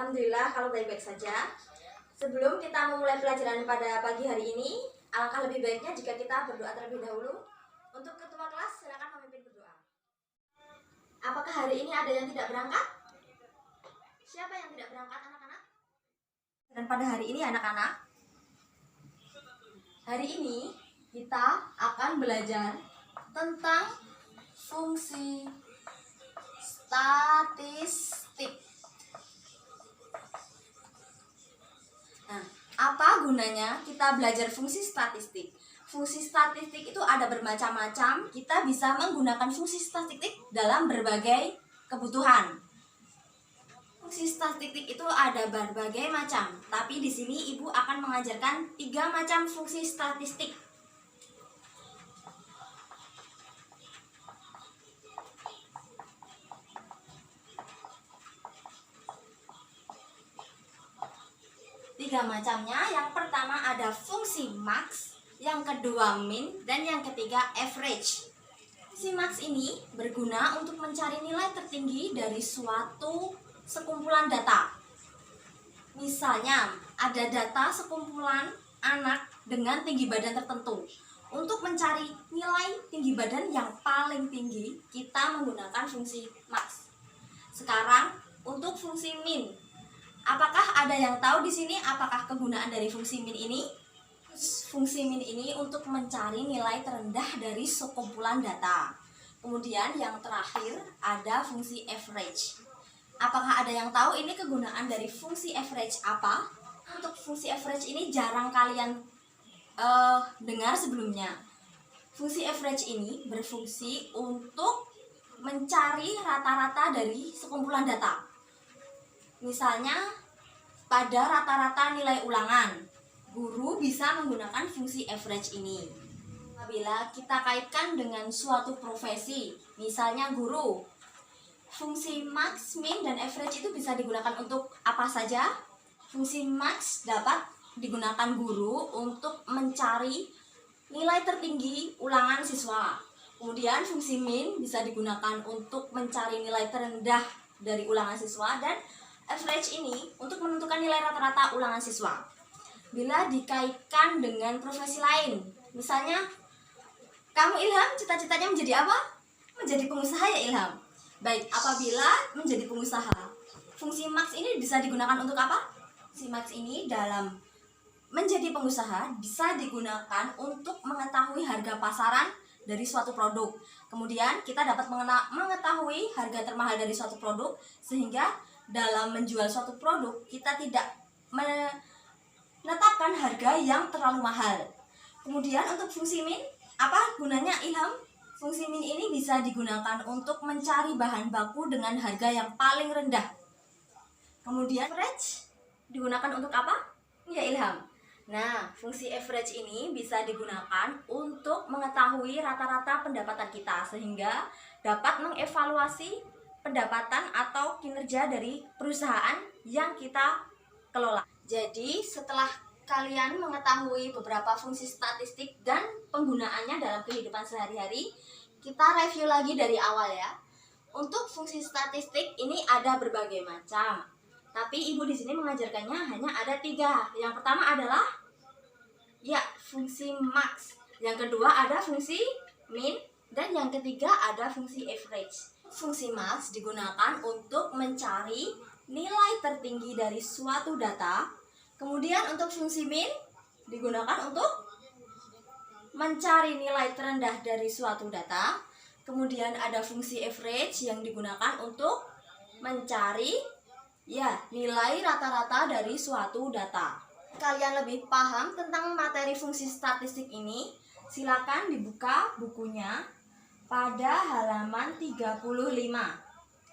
Alhamdulillah kalau baik-baik saja. Sebelum kita memulai pelajaran pada pagi hari ini, alangkah lebih baiknya jika kita berdoa terlebih dahulu. Untuk ketua kelas, silakan memimpin berdoa. Apakah hari ini ada yang tidak berangkat? Siapa yang tidak berangkat, anak-anak? Dan pada hari ini anak-anak, hari ini kita akan belajar tentang fungsi statistik. Nah, apa gunanya kita belajar fungsi statistik? Fungsi statistik itu ada bermacam-macam. Kita bisa menggunakan fungsi statistik dalam berbagai kebutuhan. Fungsi statistik itu ada berbagai macam, tapi di sini Ibu akan mengajarkan 3 macam fungsi statistik. Tiga macamnya, yang pertama ada fungsi max, yang kedua min, dan yang ketiga average. Fungsi max ini berguna untuk mencari nilai tertinggi dari suatu sekumpulan data. Misalnya, ada data sekumpulan anak dengan tinggi badan tertentu. Untuk mencari nilai tinggi badan yang paling tinggi, kita menggunakan fungsi max. Sekarang, untuk fungsi min. Apakah ada yang tahu di sini apakah kegunaan dari fungsi min ini? Fungsi min ini untuk mencari nilai terendah dari sekumpulan data. Kemudian yang terakhir ada fungsi average. Apakah ada yang tahu ini kegunaan dari fungsi average apa? Untuk fungsi average ini jarang kalian dengar sebelumnya. Fungsi average ini berfungsi untuk mencari rata-rata dari sekumpulan data. Misalnya, pada rata-rata nilai ulangan, guru bisa menggunakan fungsi average ini. Apabila kita kaitkan dengan suatu profesi, misalnya guru, fungsi max, min, dan average itu bisa digunakan untuk apa saja? Fungsi max dapat digunakan guru untuk mencari nilai tertinggi ulangan siswa. Kemudian fungsi min bisa digunakan untuk mencari nilai terendah dari ulangan siswa, dan average ini untuk menentukan nilai rata-rata ulangan siswa. Bila dikaitkan dengan profesi lain, misalnya kamu Ilham cita-citanya menjadi apa? Menjadi pengusaha ya Ilham? Baik, apabila menjadi pengusaha, fungsi max ini bisa digunakan untuk apa? Fungsi max ini dalam menjadi pengusaha bisa digunakan untuk mengetahui harga pasaran dari suatu produk. Kemudian kita dapat mengetahui harga termahal dari suatu produk, sehingga dalam menjual suatu produk kita tidak menetapkan harga yang terlalu mahal. Kemudian untuk fungsi min, apa gunanya Ilham? Fungsi min ini bisa digunakan untuk mencari bahan baku dengan harga yang paling rendah. Kemudian average digunakan untuk apa? Ya Ilham. Nah, fungsi average ini bisa digunakan untuk mengetahui rata-rata pendapatan kita, sehingga dapat mengevaluasi pendapatan atau kinerja dari perusahaan yang kita kelola. Jadi, setelah kalian mengetahui beberapa fungsi statistik dan penggunaannya dalam kehidupan sehari-hari, kita review lagi dari awal ya. Untuk fungsi statistik ini ada berbagai macam, tapi Ibu di sini mengajarkannya hanya ada 3. Yang pertama adalah fungsi max. Yang kedua ada fungsi min, dan yang ketiga ada fungsi average. Fungsi max digunakan untuk mencari nilai tertinggi dari suatu data. Kemudian untuk fungsi min digunakan untuk mencari nilai terendah dari suatu data. Kemudian ada fungsi average yang digunakan untuk mencari nilai rata-rata dari suatu data. Kalian lebih paham tentang materi fungsi statistik ini, silakan dibuka bukunya pada halaman 35.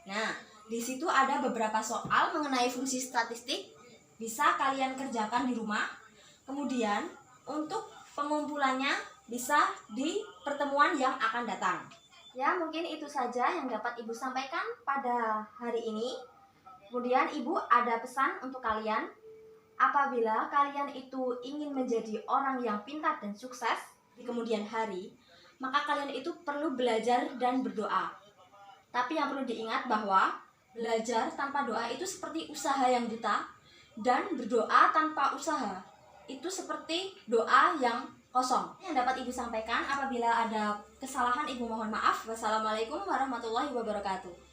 Nah, di situ ada beberapa soal mengenai fungsi statistik, bisa kalian kerjakan di rumah. Kemudian, untuk pengumpulannya bisa di pertemuan yang akan datang. Ya, mungkin itu saja yang dapat Ibu sampaikan pada hari ini. Kemudian Ibu ada pesan untuk kalian. Apabila kalian itu ingin menjadi orang yang pintar dan sukses di kemudian hari, maka kalian itu perlu belajar dan berdoa. Tapi yang perlu diingat bahwa Belajar tanpa doa itu seperti usaha yang buta, dan berdoa tanpa usaha itu seperti doa yang kosong. Yang dapat Ibu sampaikan, apabila ada kesalahan Ibu mohon maaf. Wassalamualaikum warahmatullahi wabarakatuh.